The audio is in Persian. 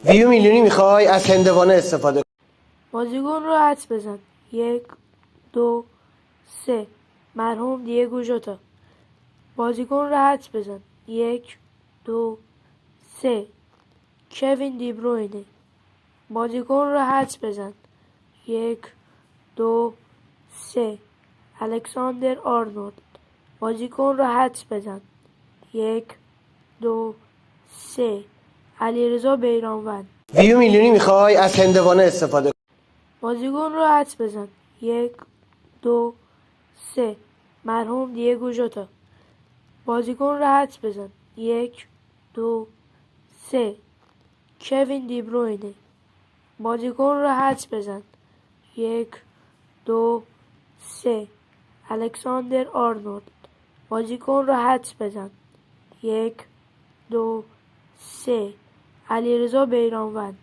ویو میلیونی میخوای از هندوانه استفاده کن. بازیکن رو حدس بزن. 1 2 3 مرحوم دیگو ژوتا. بازیکن رو حدس بزن. 1 2 3 کوین دی بروینه. بازیکن رو حدس بزن. 1 2 3 الکساندر آرنولد. بازیکن رو حدس بزن. 1 2 3 علیرضا بیرانوند. ویو میلیونی میخوای از هندوانه استفاده کن. بازیکن رو حدس بزن. 1 2 3 مرحوم دیگو ژوتا. بازیکن رو حدس بزن. 1 2 3 کوین دی بروینه. بازیکن رو حدس بزن. 1 2 3 الکساندر آرنولد. بازیکن رو حدس بزن. 1 2 3 علیرضا بیرانوند.